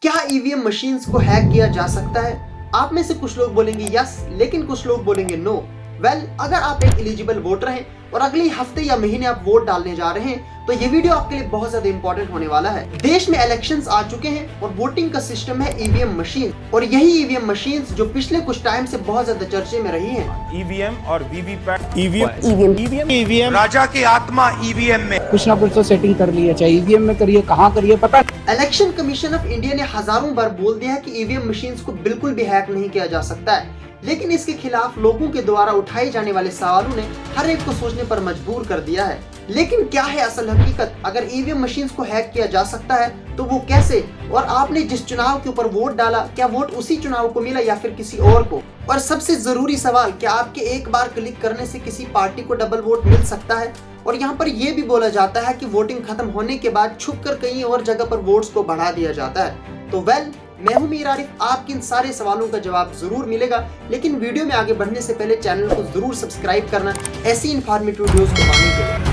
क्या EVM machines को hack किया जा सकता है? आप में से कुछ लोग बोलेंगे यस, लेकिन कुछ लोग बोलेंगे नो। अगर आप एक एलिजिबल वोटर हैं और अगले हफ्ते या महीने आप वोट डालने जा रहे हैं तो ये वीडियो आपके लिए बहुत ज्यादा इंपॉर्टेंट होने वाला है। देश में इलेक्शंस आ चुके हैं और वोटिंग का सिस्टम है ईवीएम मशीन, और यही ईवीएम मशीन्स जो पिछले कुछ टाइम से बहुत ज्यादा चर्चे में रही हैं। ईवीएम और वीवीपैट। ईवीएम राजा की आत्मा ईवीएम में कुछ ना कुछ तो सेटिंग कर ली है, चाहे ईवीएम में करिए, कहाँ करिए, पता। इलेक्शन कमीशन ऑफ इंडिया ने हजारों बार बोल दिया है कि ईवीएम मशीन्स को बिल्कुल भी हैक नहीं किया जा सकता है, लेकिन इसके खिलाफ लोगों के द्वारा उठाए जाने वाले सवालों ने हर एक को सोचने पर मजबूर कर दिया है। लेकिन क्या है असल हकीकत? अगर ईवीएम मशीन्स को हैक किया जा सकता है तो वो कैसे? और आपने जिस चुनाव के ऊपर वोट डाला, क्या वोट उसी चुनाव को मिला या फिर किसी और को? और सबसे जरूरी सवाल, क्या आपके एक बार क्लिक करने से किसी पार्टी को डबल वोट मिल सकता है? और यहाँ पर यह भी बोला जाता है कि वोटिंग खत्म होने के बाद छुपकर कहीं और जगह पर वोट्स को बढ़ा दिया जाता है। तो मैं हूं मीर आरिफ, आपके इन सारे सवालों का जवाब जरूर मिलेगा, लेकिन वीडियो में आगे बढ़ने से पहले चैनल को जरूर सब्सक्राइब करना ऐसी इंफॉर्मेटिव वीडियोस को पाने के लिए।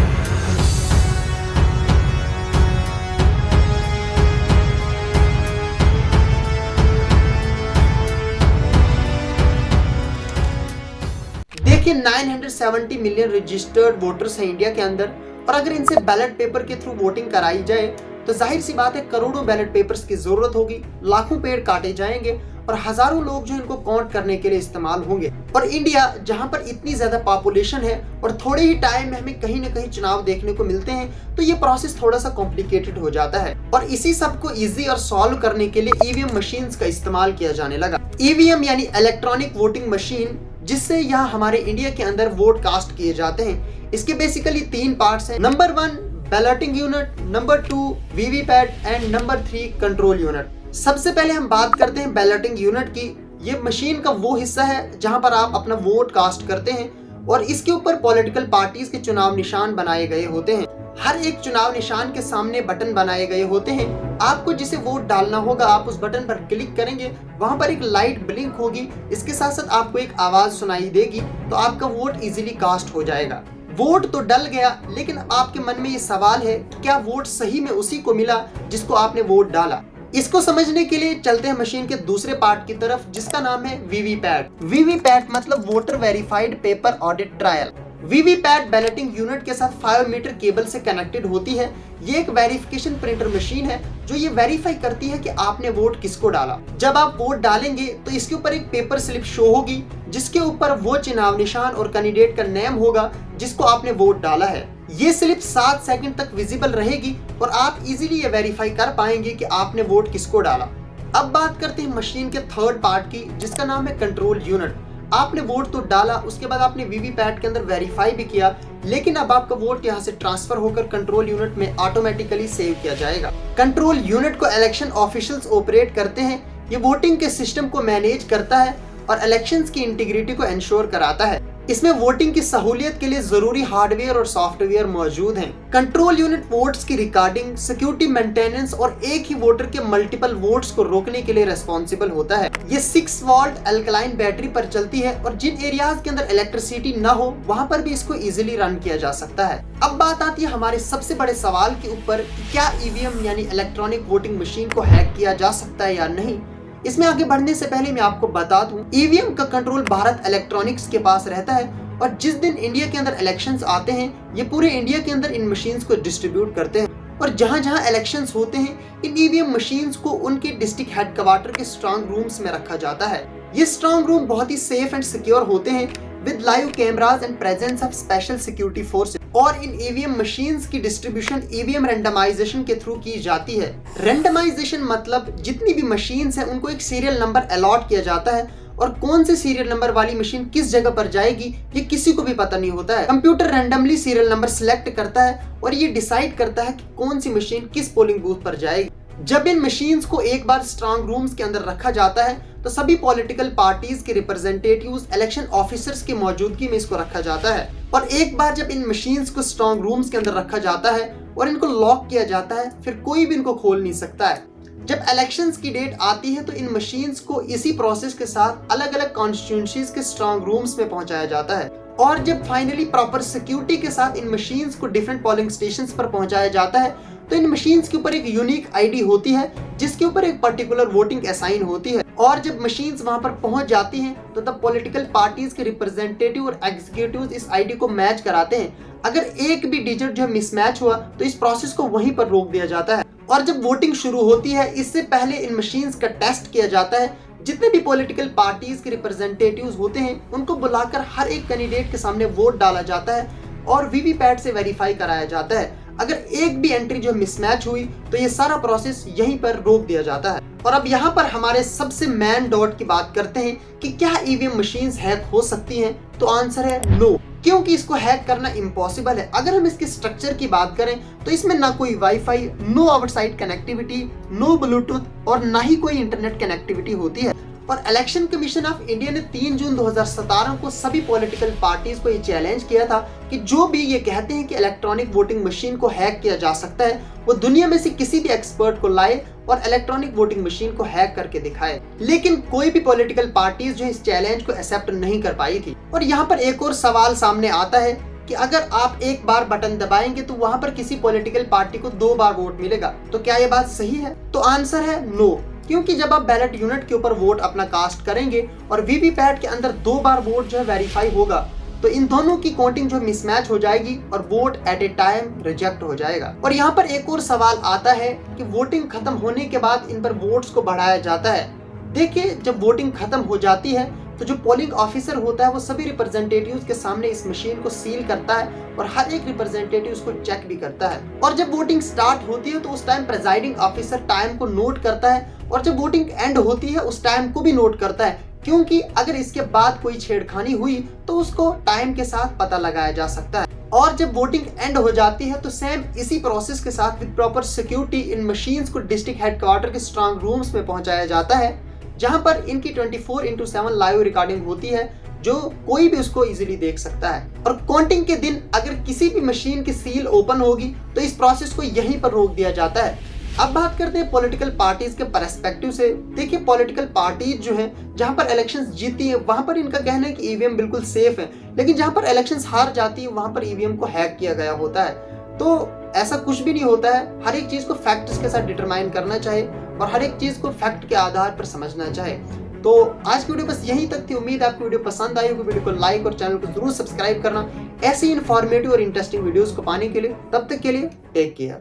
देखिए 970 मिलियन रजिस्टर्ड वोटर्स हैं इंडिया के अंदर, और अगर इनसे बैलेट पेपर के थ्रू वोटिंग कराई जाए तो जाहिर सी बात है करोड़ों बैलेट पेपर्स की जरूरत होगी, लाखों पेड़ काटे जाएंगे और हजारों लोग जो इनको काउंट करने के लिए इस्तेमाल होंगे। और इंडिया जहां पर इतनी ज्यादा पॉपुलेशन है और थोड़े ही टाइम में हमें कहीं ना कहीं चुनाव देखने को मिलते हैं, तो ये प्रोसेस थोड़ा सा कॉम्प्लिकेटेड हो जाता है। और इसी सब को इजी और सॉल्व करने के लिए ईवीएम मशीन्स का इस्तेमाल किया जाने लगा। ईवीएम यानी इलेक्ट्रॉनिक वोटिंग मशीन, जिससे यहाँ हमारे इंडिया के अंदर वोट कास्ट किए जाते हैं। इसके बेसिकली 3 पार्ट्स हैं। Number 1 balloting unit, number 2 VVPAT and number 3 control unit. सबसे पहले हम बात करते हैं बैलेटिंग यूनिट की। ये मशीन का वो हिस्सा है जहां पर आप अपना वोट कास्ट करते हैं, और इसके ऊपर पॉलिटिकल पार्टीज के चुनाव निशान बनाए गए होते हैं। हर एक चुनाव निशान के सामने बटन बनाए गए होते हैं। आपको जिसे वोट डालना होगा, आप उस बटन पर क्लिक करेंगे, वहां पर एक लाइट ब्लिंक होगी, इसके साथ साथ आपको एक आवाज सुनाई देगी, तो आपका वोट इजीली कास्ट हो जाएगा। वोट तो डल गया, लेकिन आपके मन में ये सवाल है कि क्या वोट सही में उसी को मिला जिसको आपने वोट डाला? इसको समझने के लिए चलते हैं मशीन के दूसरे पार्ट की तरफ, जिसका नाम है वीवीपैट। वीवीपैट मतलब voter verified paper audit trial. VVPAT balloting unit के साथ 5 मीटर केबल से कनेक्टेड होती है। ये एक वेरिफिकेशन प्रिंटर मशीन है जो ये वेरीफाई करती है कि आपने वोट किसको डाला। जब आप वोट डालेंगे तो इसके ऊपर एक पेपर स्लिप शो होगी, जिसके ऊपर वो चुनाव निशान और कैंडिडेट का नेम होगा जिसको आपने वोट डाला है। ये स्लिप 7 सेकंड तक विजिबल रहेगी और आप इजीली ये वेरीफाई कर पाएंगे कि आपने वोट किसको डाला। अब बात करते हैं मशीन के थर्ड पार्ट की, जिसका नाम है कंट्रोल यूनिट। आपने वोट तो डाला, उसके बाद आपने वीवीपैट के अंदर वेरीफाई भी किया, लेकिन अब आपका वोट यहाँ से ट्रांसफर होकर कंट्रोल यूनिट में ऑटोमेटिकली सेव किया जाएगा। कंट्रोल यूनिट को इलेक्शन ऑफिशियल्स ऑपरेट करते हैं। ये वोटिंग के सिस्टम को मैनेज करता है और इलेक्शंस की इंटीग्रिटी को इंश्योर कराता है। इसमें वोटिंग की सहूलियत के लिए जरूरी हार्डवेयर और सॉफ्टवेयर मौजूद हैं। कंट्रोल यूनिट वोट्स की रिकॉर्डिंग, सिक्योरिटी मेंटेनेंस और एक ही वोटर के मल्टीपल वोट्स को रोकने के लिए रेस्पॉन्सिबल होता है। ये 6 वोल्ट अल्कलाइन बैटरी पर चलती है, और जिन एरियाज के अंदर इलेक्ट्रिसिटी न हो वहां पर भी इसको इजीली रन किया जा सकता है। अब बात आती है हमारे सबसे बड़े सवाल के ऊपर कि क्या ईवीएम यानी इलेक्ट्रॉनिक वोटिंग मशीन को हैक किया जा सकता है या नहीं। इसमें आगे बढ़ने से पहले मैं आपको बता दूं, ईवीएम का कंट्रोल भारत इलेक्ट्रॉनिक्स के पास रहता है, और जिस दिन इंडिया के अंदर इलेक्शंस आते हैं ये पूरे इंडिया के अंदर इन मशीन्स को डिस्ट्रीब्यूट करते हैं। और जहां जहां इलेक्शंस होते हैं इन ईवीएम मशीन्स को उनके डिस्ट्रिक्ट हेडक्वार्टर के स्ट्रांग रूम्स में रखा जाता है। ये स्ट्रांग रूम बहुत ही सेफ एंड सिक्योर होते हैं with live cameras and presence of special security force. और इन ईवीएम मशीन्स की डिस्ट्रीब्यूशन ईवीएम रैंडमाइजेशन के थ्रू की जाती है। रैंडमाइजेशन मतलब जितनी भी मशीन्स हैं उनको एक सीरियल नंबर अलॉट किया जाता है, और कौन से सीरियल नंबर वाली मशीन किस जगह पर जाएगी ये किसी को भी पता नहीं होता है। Computer randomly serial number select करता है और ये डिसाइड करता है कि कौन सी मशीन किस पोलिंग बूथ पर जाएगी। जब इन मशीन्स को एक बार स्ट्रांग रूम्स के अंदर रखा जाता है तो सभी पॉलिटिकल पार्टीज के रिप्रेजेंटेटिव्स, इलेक्शन ऑफिसर्स की मौजूदगी में इसको रखा जाता है। और एक बार जब इन मशीन्स को स्ट्रांग रूम्स के अंदर रखा जाता है और इनको लॉक किया जाता है, फिर कोई भी इनको खोल नहीं सकता है। जब इलेक्शंस की डेट आती है तो इन मशीन्स को इसी प्रोसेस के साथ अलग अलग कॉन्स्टिट्यूएंसीज के स्ट्रांग रूम्स में पहुंचाया जाता है, और जब फाइनली प्रॉपर सिक्योरिटी के साथ इन मशीन्स को डिफरेंट पोलिंग स्टेशंस पर पहुंचाया जाता है तो इन मशीन्स के ऊपर एक यूनिक आईडी होती है जिसके ऊपर एक पर्टिकुलर वोटिंग असाइन होती है, और जब मशीन्स वहां पर पहुंच जाती हैं तो तब पॉलिटिकल पार्टीज के रिप्रेजेंटेटिव और एग्जीक्यूटिव इस आईडी को मैच कराते हैं। अगर एक भी डिजिट जो है मिसमैच हुआ तो इस प्रोसेस को वहीं पर रोक दिया जाता है। और जब वोटिंग शुरू होती है इससे पहले इन मशीन्स का टेस्ट किया जाता है। जितने भी पॉलिटिकल पार्टीज के रिप्रेजेंटेटिव्स होते हैं उनको बुलाकर हर एक कैंडिडेट के सामने वोट डाला जाता है और वीवीपैट से वेरीफाई कराया जाता है। अगर एक भी एंट्री जो मिसमैच हुई तो ये सारा प्रोसेस यहीं पर रोक दिया जाता है। और अब यहाँ पर हमारे सबसे मेन डॉट की बात करते हैं कि क्या ईवीएम मशीन्स हैक हो सकती हैं, तो आंसर है नो, क्योंकि इसको हैक करना इम्पॉसिबल है। अगर हम इसके स्ट्रक्चर की बात करें तो इसमें ना कोई wifi, no outside connectivity, no Bluetooth और ना ही कोई इंटरनेट कनेक्टिविटी होती है। और इलेक्शन कमीशन ऑफ इंडिया ने 3 जून 2017 को सभी पॉलिटिकल पार्टीज को ये चैलेंज किया था कि जो भी ये कहते हैं कि इलेक्ट्रॉनिक वोटिंग मशीन को हैक किया जा सकता है वो दुनिया में से किसी भी एक्सपर्ट को लाए और इलेक्ट्रॉनिक वोटिंग मशीन को हैक करके दिखाए। लेकिन कोई भी पॉलिटिकल पार्टीज जो इस चैलेंज को एक्सेप्ट नहीं कर पाई थी। और यहाँ पर एक और सवाल सामने आता है कि अगर आप एक बार बटन दबाएंगे तो वहां पर किसी पॉलिटिकल पार्टी को 2 बार वोट मिलेगा, तो क्या ये बात सही है? तो आंसर है नो, क्योंकि जब आप बैलेट यूनिट के ऊपर वोट अपना कास्ट करेंगे और वीवीपैट के अंदर 2 बार वोट जो है वेरीफाई होगा तो इन दोनों की काउंटिंग जो मिसमैच हो जाएगी और vote at A time reject हो जाएगा। और यहाँ पर एक और सवाल आता है कि वोटिंग खत्म होने के बाद इन पर वोट्स को बढ़ाया जाता है। देखिए, जब वोटिंग खत्म हो जाती है तो जो पोलिंग ऑफिसर होता है वो सभी रिप्रेजेंटेटिव्स के सामने इस मशीन को सील करता है और हर एक रिप्रेजेंटेटिव उसको चेक भी करता है। और जब वोटिंग स्टार्ट होती है तो उस टाइम प्रिजाइडिंग ऑफिसर टाइम को नोट करता है और जब वोटिंग एंड होती है उस टाइम को भी नोट करता है, क्योंकि अगर इसके बाद कोई छेड़खानी हुई तो उसको टाइम के साथ पता लगाया जा सकता है। और जब वोटिंग एंड हो जाती है तो सेम इसी प्रोसेस के साथ with proper security in machines को डिस्ट्रिक्ट हेडक्वार्टर के स्ट्रांग रूम्स में पहुंचाया जाता है, जहां पर इनकी 24/7 लाइव रिकॉर्डिंग होती है जो कोई भी उसको इजीली देख सकता है। और काउंटिंग के दिन अगर किसी भी मशीन की सील ओपन होगी तो इस प्रोसेस को यहीं पर रोक दिया जाता है। अब बात करते हैं पॉलिटिकल पार्टीज के पर्सपेक्टिव से। देखिए, पॉलिटिकल पार्टीज जो हैं जहां पर इलेक्शंस जीती है वहां पर इनका कहना है कि ईवीएम बिल्कुल सेफ है, लेकिन जहां पर इलेक्शंस हार जाती है वहां पर ईवीएम को हैक किया गया होता है। तो ऐसा कुछ भी नहीं होता है। हर एक चीज को फैक्ट्स के साथ डिटरमाइन करना चाहिए और हर एक चीज को फैक्ट के आधार पर समझना चाहिए। तो आज की वीडियो बस यहीं तक थी। उम्मीद है आपको वीडियो पसंद आई होगी। वीडियो को लाइक और चैनल को जरूर सब्सक्राइब करना ऐसी इन्फॉर्मेटिव और इंटरेस्टिंग वीडियोस को पाने के लिए। तब तक के लिए टेक केयर।